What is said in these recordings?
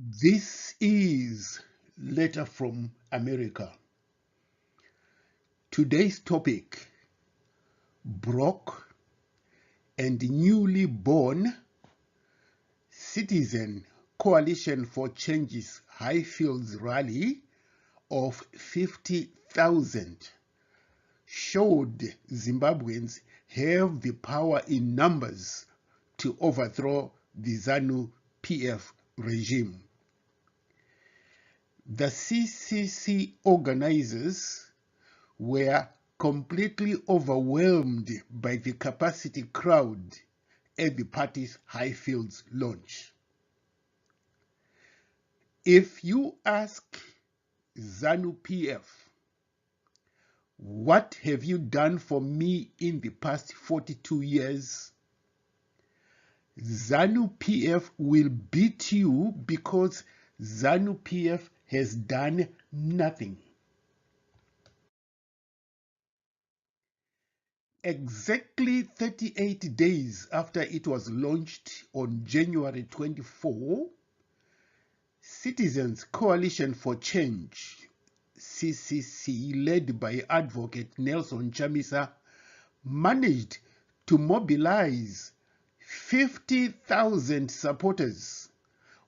This is Letter from America. Today's topic: broke and newly born Citizen Coalition for Change's Highfields rally of 50,000 showed Zimbabweans have the power in numbers to overthrow the ZANU PF regime. The CCC organizers were completely overwhelmed by the capacity crowd at the party's Highfields launch. If you ask ZANU PF, what have you done for me in the past 42 years? ZANU PF will beat you because ZANU PF has done nothing. Exactly 38 days after it was launched on January 24, Citizens Coalition for Change, CCC, led by Advocate Nelson Chamisa, managed to mobilize 50,000 supporters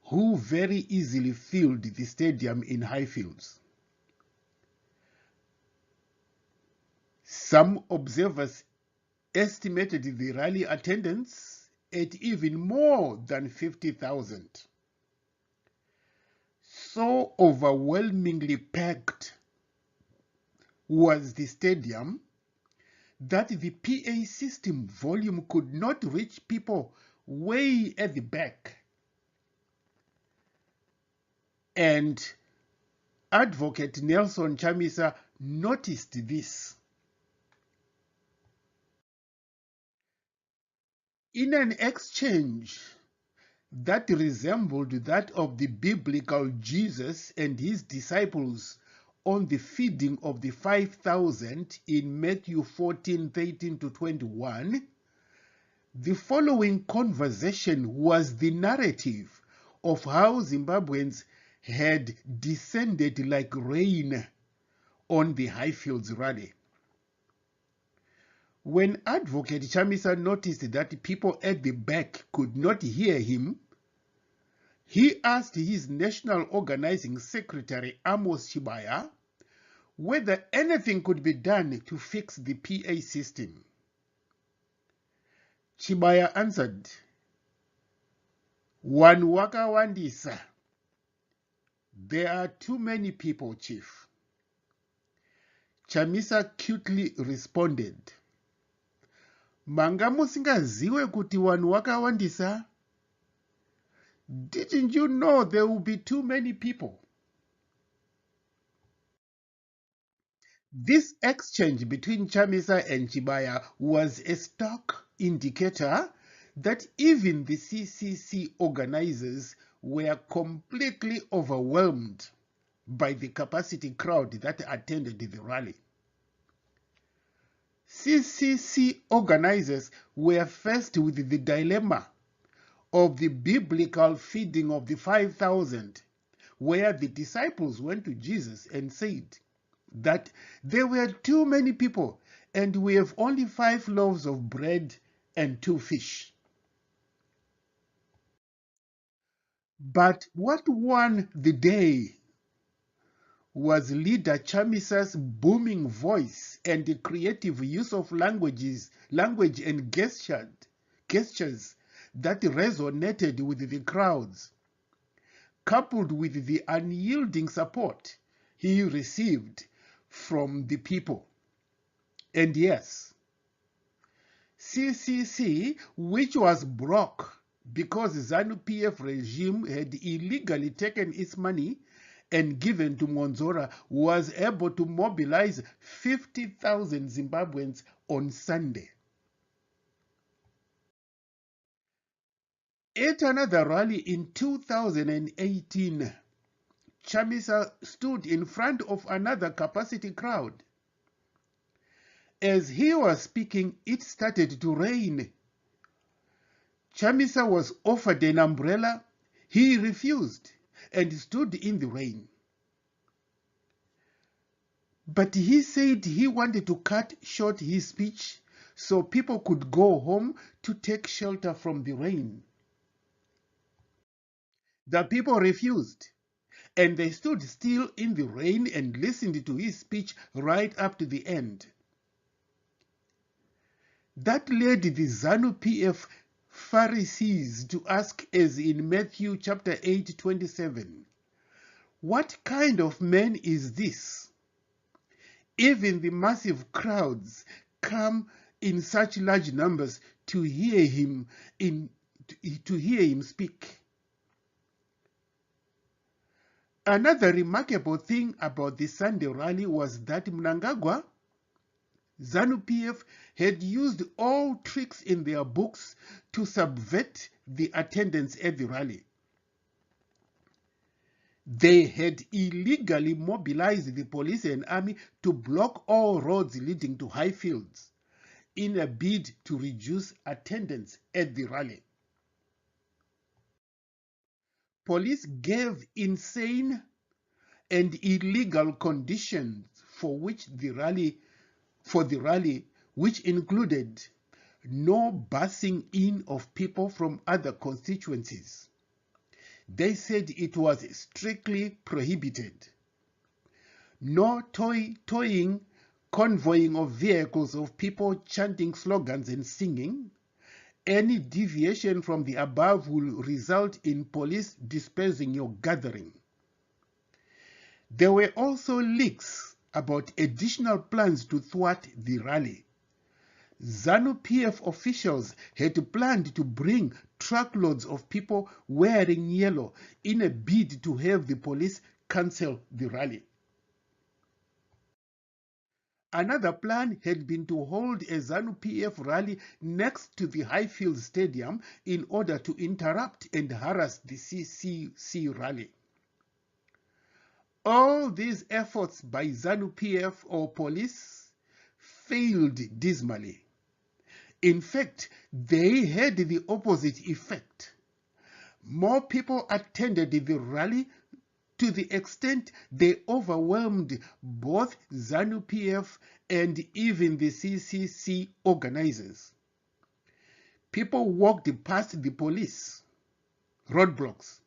who very easily filled the stadium in Highfields. Some observers estimated the rally attendance at even more than 50,000. So overwhelmingly packed was the stadium that the PA system volume could not reach people way at the back. And Advocate Nelson Chamisa noticed this. In an exchange that resembled that of the biblical Jesus and his disciples on the feeding of the 5,000 in Matthew 14:13-21, the following conversation was the narrative of how Zimbabweans had descended like rain on the Highfields rally. When Advocate Chamisa noticed that people at the back could not hear him, he asked his National Organizing Secretary Amos Chibaya whether anything could be done to fix the PA system. Chibaya answered, "One wakawandisa. There are too many people, Chief." Chamisa cutely responded, "Manga musingaziwe kuti wanhu wakawandisa? Didn't you know there will be too many people?" This exchange between Chamisa and Chibaya was a stark indicator that even the CCC organizers were completely overwhelmed by the capacity crowd that attended the rally. CCC organizers were faced with the dilemma of the biblical feeding of the 5,000, where the disciples went to Jesus and said that there were too many people and we have only 5 loaves of bread and 2 fish. But what won the day was leader Chamisa's booming voice and the creative use of language and gestures that resonated with the crowds, coupled with the unyielding support he received from the people. And yes, CCC, which was broke because ZANU PF regime had illegally taken its money and given to Monzora, was able to mobilize 50,000 Zimbabweans on Sunday. At another rally in 2018, Chamisa stood in front of another capacity crowd. As he was speaking, it started to rain. Chamisa was offered an umbrella. He refused. and stood in the rain. But he said he wanted to cut short his speech so people could go home to take shelter from the rain. The people refused, and they stood still in the rain and listened to his speech right up to the end. That led the ZANU PF Pharisees to ask, as in Matthew chapter 8:27, "What kind of man is this? Even the massive crowds come in such large numbers to hear him speak." Another remarkable thing about the Sunday rally was that Mnangagwa, ZANU PF, had used all tricks in their books to subvert the attendance at the rally. They had illegally mobilized the police and army to block all roads leading to Highfields in a bid to reduce attendance at the rally. Police gave insane and illegal conditions for the rally, which included no busing in of people from other constituencies. They said it was strictly prohibited. No towing, convoying of vehicles of people chanting slogans and singing. Any deviation from the above will result in police dispersing your gathering. There were also leaks about additional plans to thwart the rally. ZANU PF officials had planned to bring truckloads of people wearing yellow in a bid to have the police cancel the rally. Another plan had been to hold a ZANU PF rally next to the Highfields Stadium in order to interrupt and harass the CCC rally. All these efforts by ZANU PF or police failed dismally. In fact, they had the opposite effect. More people attended the rally to the extent they overwhelmed both ZANU PF and even the CCC organizers. People walked past the police roadblocks.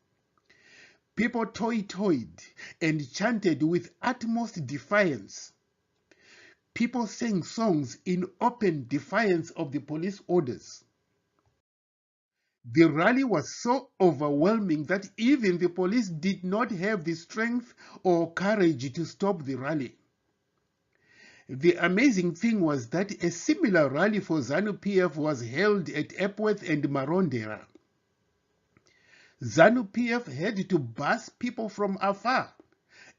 People toyed and chanted with utmost defiance. People sang songs in open defiance of the police orders. The rally was so overwhelming that even the police did not have the strength or courage to stop the rally. The amazing thing was that a similar rally for ZANU PF was held at Epworth and Marondera. ZANU PF had to bus people from afar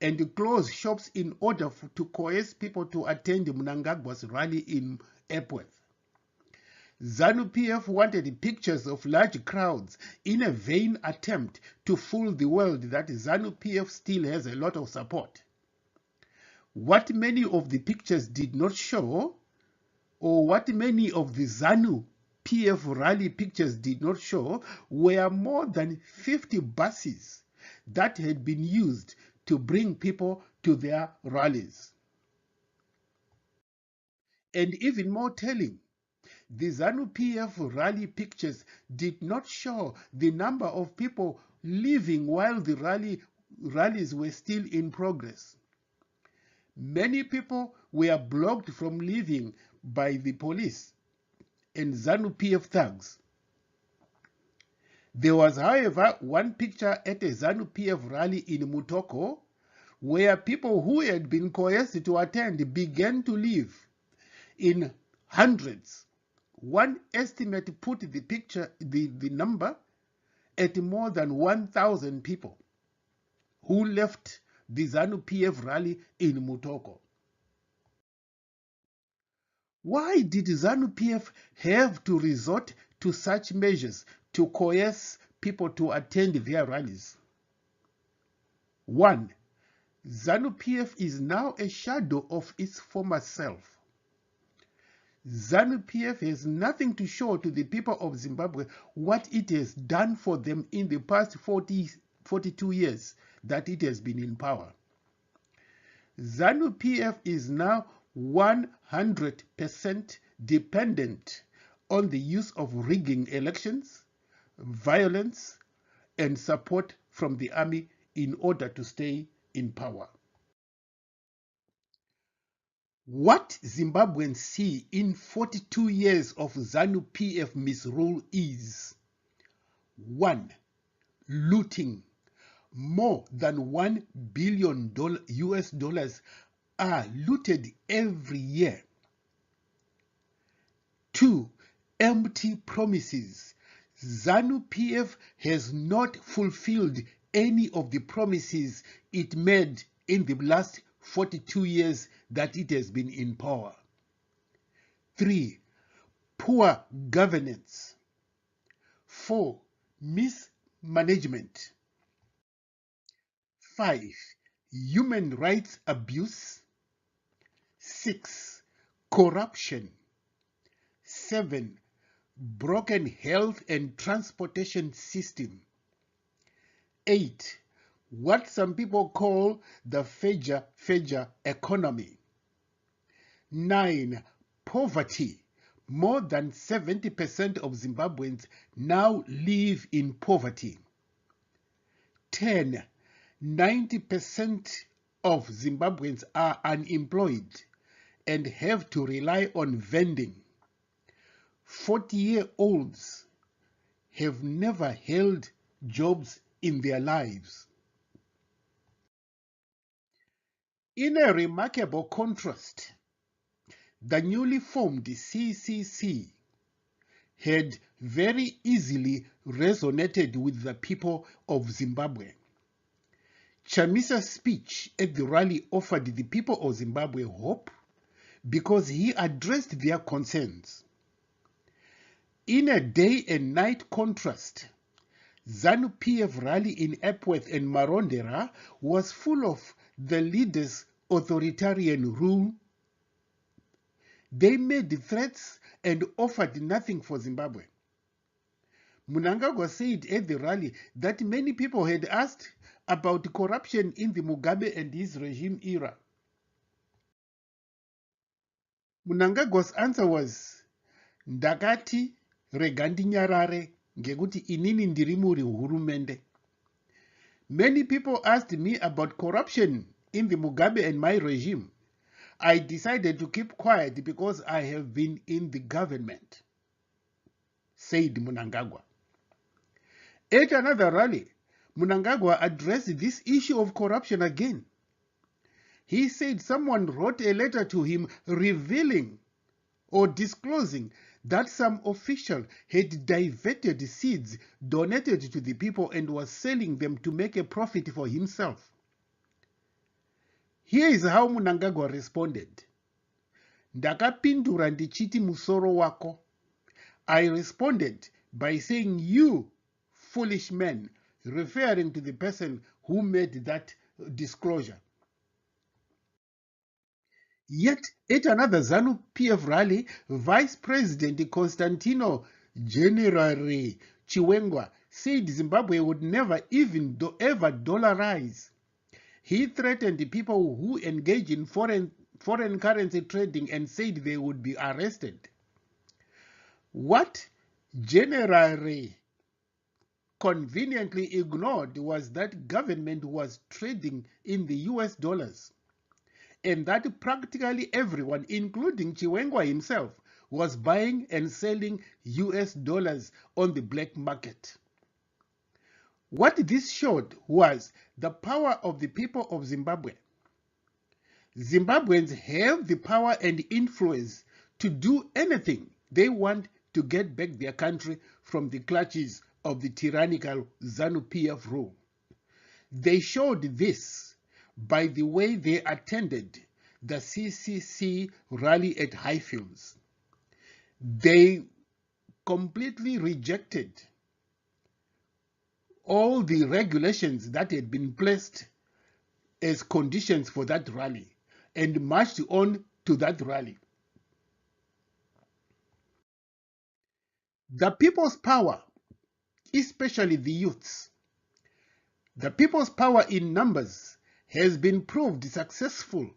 and close shops in order to coerce people to attend Mnangagwa's rally in Epworth. ZANU PF wanted pictures of large crowds in a vain attempt to fool the world that ZANU PF still has a lot of support. What many of the pictures did not show, or what many of the ZANU PF rally pictures did not show, were more than 50 buses that had been used to bring people to their rallies. And even more telling, the ZANU PF rally pictures did not show the number of people leaving while the rallies were still in progress. Many people were blocked from leaving by the police and ZANU PF thugs. There was, however, one picture at a ZANU PF rally in Mutoko where people who had been coerced to attend began to leave in hundreds. One estimate put the number at more than 1,000 people who left the ZANU PF rally in Mutoko. Why did ZANU PF have to resort to such measures to coerce people to attend their rallies? 1. ZANU PF is now a shadow of its former self. ZANU PF has nothing to show to the people of Zimbabwe what it has done for them in the past 40 42 years that it has been in power. ZANU PF is now 100% dependent on the use of rigging elections, violence, and support from the army in order to stay in power. What Zimbabweans see in 42 years of ZANU PF misrule is 1. Looting. More than $1 billion US dollars are looted every year. 2. Empty promises. ZANU PF has not fulfilled any of the promises it made in the last 42 years that it has been in power. 3. Poor governance. 4. Mismanagement. 5. Human rights abuse. 6. Corruption. 7. Broken health and transportation system. 8. What some people call the Feja economy. 9. Poverty. More than 70% of Zimbabweans now live in poverty. 10. 90% of Zimbabweans are unemployed and have to rely on vending. 40-year-olds have never held jobs in their lives. In a remarkable contrast, the newly formed CCC had very easily resonated with the people of Zimbabwe. Chamisa's speech at the rally offered the people of Zimbabwe hope because he addressed their concerns. In a day and night contrast, ZANU PF rally in Epworth and Marondera was full of the leaders' authoritarian rule. They made threats and offered nothing for Zimbabwe. Mnangagwa said at the rally that many people had asked about corruption in the Mugabe and his regime era. Mnangagwa's answer was, "Ndakati rega ndinyarare ngekuti inini ndiri muri hurumende." Many people asked me about corruption in the Mugabe and my regime. I decided to keep quiet because I have been in the government, said Mnangagwa. At another rally, Mnangagwa addressed this issue of corruption again. He said someone wrote a letter to him revealing or disclosing that some official had diverted seeds donated to the people and was selling them to make a profit for himself. Here is how Mnangagwa responded. Ndakapindura ndichiti musoro wako. I responded by saying, "You foolish men," referring to the person who made that disclosure. Yet, at another ZANU PF rally, Vice President Constantino General Chiwengwa said Zimbabwe would never even ever dollarize. He threatened the people who engage in foreign currency trading and said they would be arrested. What General conveniently ignored was that government was trading in the US dollars, and that practically everyone, including Chiwengwa himself, was buying and selling US dollars on the black market. What this showed was the power of the people of Zimbabwe. Zimbabweans have the power and influence to do anything they want to get back their country from the clutches of the tyrannical ZANU PF rule. They showed this by the way they attended the CCC rally at Highfields. They completely rejected all the regulations that had been placed as conditions for that rally and marched on to that rally. The people's power, especially the youths, The people's power in numbers has been proved successful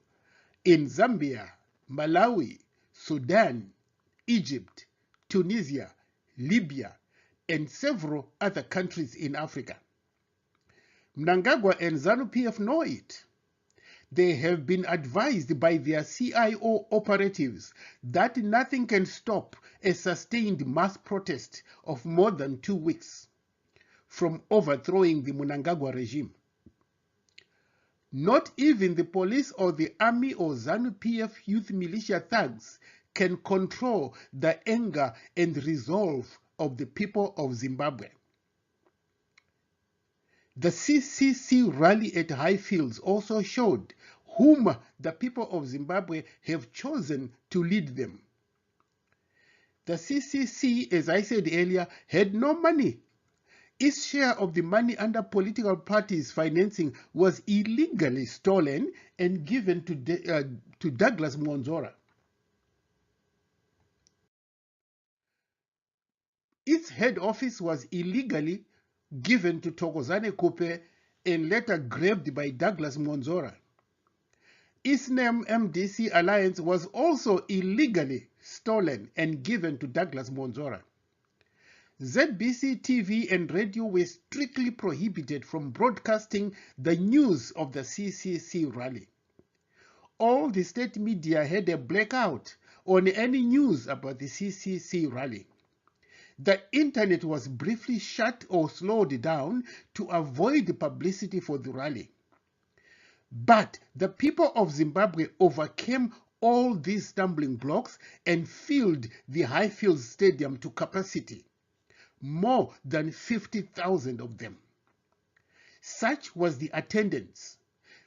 in Zambia, Malawi, Sudan, Egypt, Tunisia, Libya, and several other countries in Africa. Mnangagwa and ZANU PF know it. They have been advised by their CIO operatives that nothing can stop a sustained mass protest of more than 2 weeks from overthrowing the Mnangagwa regime. Not even the police or the army or ZANU PF youth militia thugs can control the anger and resolve of the people of Zimbabwe. The CCC rally at Highfields also showed whom the people of Zimbabwe have chosen to lead them. The CCC, as I said earlier, had no money. Its share of the money under political parties' financing was illegally stolen and given to Douglas Mwanzora. Its head office was illegally given to Thokozane Kupe and later grabbed by Douglas Mwanzora. Its name MDC Alliance was also illegally stolen and given to Douglas Mwanzora. ZBC TV and radio were strictly prohibited from broadcasting the news of the CCC rally. All the state media had a blackout on any news about the CCC rally. The internet was briefly shut or slowed down to avoid publicity for the rally. But the people of Zimbabwe overcame all these stumbling blocks and filled the Highfields Stadium to capacity. More than 50,000 of them. Such was the attendance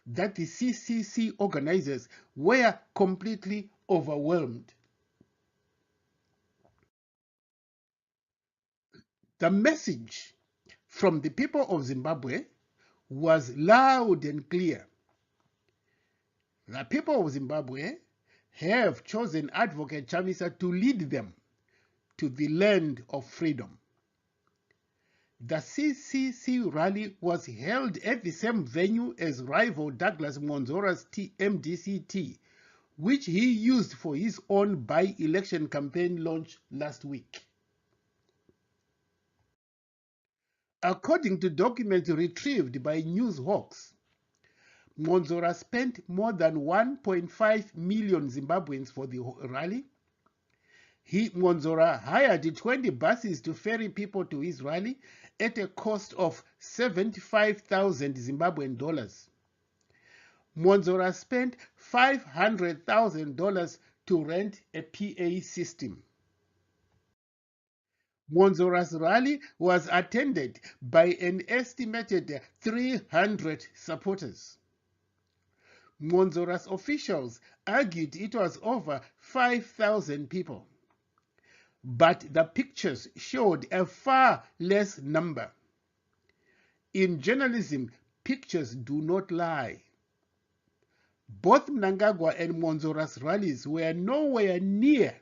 that the CCC organizers were completely overwhelmed. The message from the people of Zimbabwe was loud and clear. The people of Zimbabwe have chosen Advocate Chamisa to lead them to the land of freedom. The CCC rally was held at the same venue as rival Douglas Mwanzora's MDCT, which he used for his own by-election campaign launch last week. According to documents retrieved by Newshawks, Mwanzora spent more than 1.5 million Zimbabweans for the rally. Mwanzora hired 20 buses to ferry people to his rally at a cost of 75,000 Zimbabwean dollars. Mwanzora spent $500,000 to rent a PA system. Mwanzora's rally was attended by an estimated 300 supporters. Mwanzora's officials argued it was over 5,000 people. But the pictures showed a far less number. In journalism, pictures do not lie. Both Mnangagwa and Mwanzora's rallies were nowhere near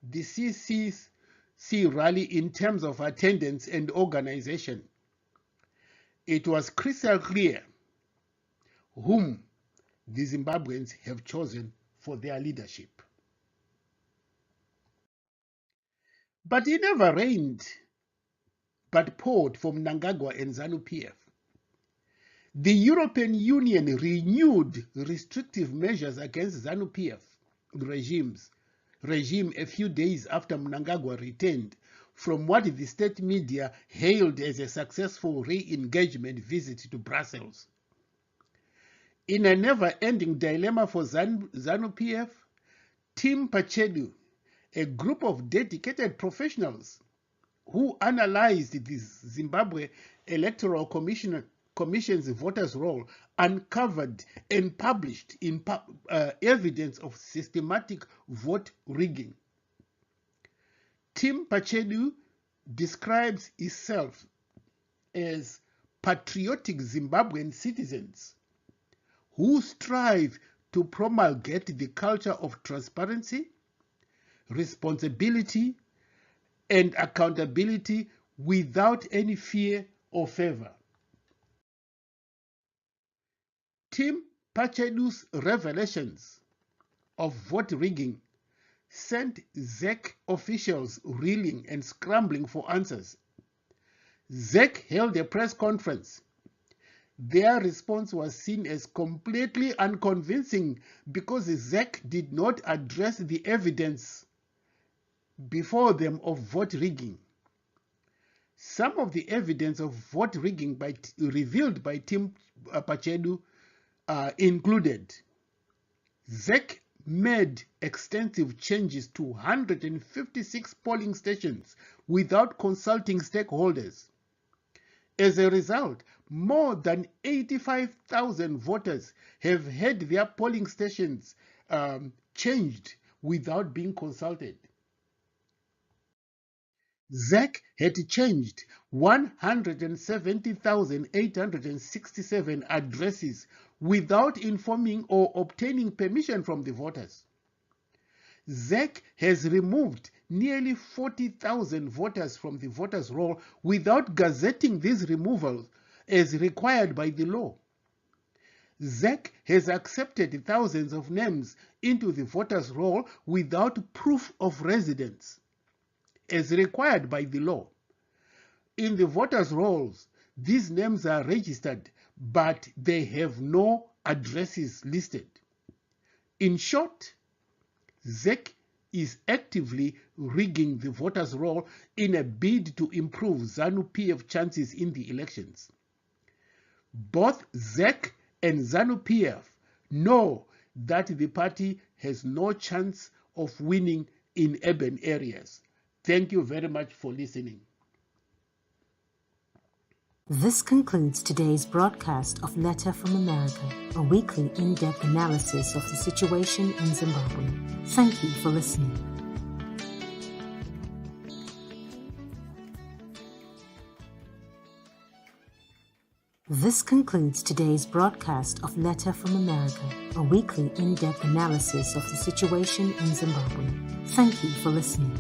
the CCC rally in terms of attendance and organization. It was crystal clear whom the Zimbabweans have chosen for their leadership. But it never rained, but poured for Mnangagwa and ZANU PF. The European Union renewed restrictive measures against ZANU PF regime a few days after Mnangagwa returned from what the state media hailed as a successful re-engagement visit to Brussels. In a never-ending dilemma for ZANU PF, Team Pachelu, a group of dedicated professionals who analyzed the Zimbabwe Electoral Commission's voters' roll, uncovered and published evidence of systematic vote rigging. Team Pachelu describes itself as patriotic Zimbabwean citizens who strive to promulgate the culture of transparency, responsibility, and accountability without any fear or favor. Tim Pachedu's revelations of vote rigging sent ZAC officials reeling and scrambling for answers. ZAC held a press conference. Their response was seen as completely unconvincing because ZAC did not address the evidence before them of vote rigging. Some of the evidence of vote rigging revealed by Tim Pachedu included ZAC made extensive changes to 156 polling stations without consulting stakeholders. As a result, more than 85,000 voters have had their polling stations changed without being consulted. ZAC had changed 170,867 addresses without informing or obtaining permission from the voters. ZAC has removed nearly 40,000 voters from the voters' roll without gazetting these removals as required by the law. ZAC has accepted thousands of names into the voters' roll without proof of residence, as required by the law. In the voters' rolls, these names are registered, but they have no addresses listed. In short, ZAC is actively rigging the voters' roll in a bid to improve ZANU PF chances in the elections. Both ZAC and ZANU PF know that the party has no chance of winning in urban areas. Thank you very much for listening. This concludes today's broadcast of Letter from America, a weekly in-depth analysis of the situation in Zimbabwe. Thank you for listening. This concludes today's broadcast of Letter from America, a weekly in-depth analysis of the situation in Zimbabwe. Thank you for listening.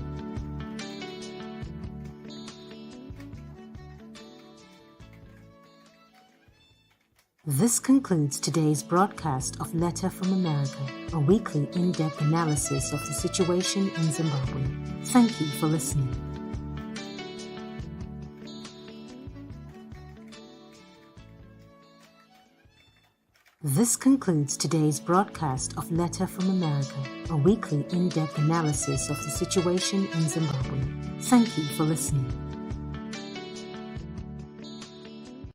This concludes today's broadcast of Letter from America, a weekly in-depth analysis of the situation in Zimbabwe. Thank you for listening. This concludes today's broadcast of Letter from America, a weekly in-depth analysis of the situation in Zimbabwe. Thank you for listening.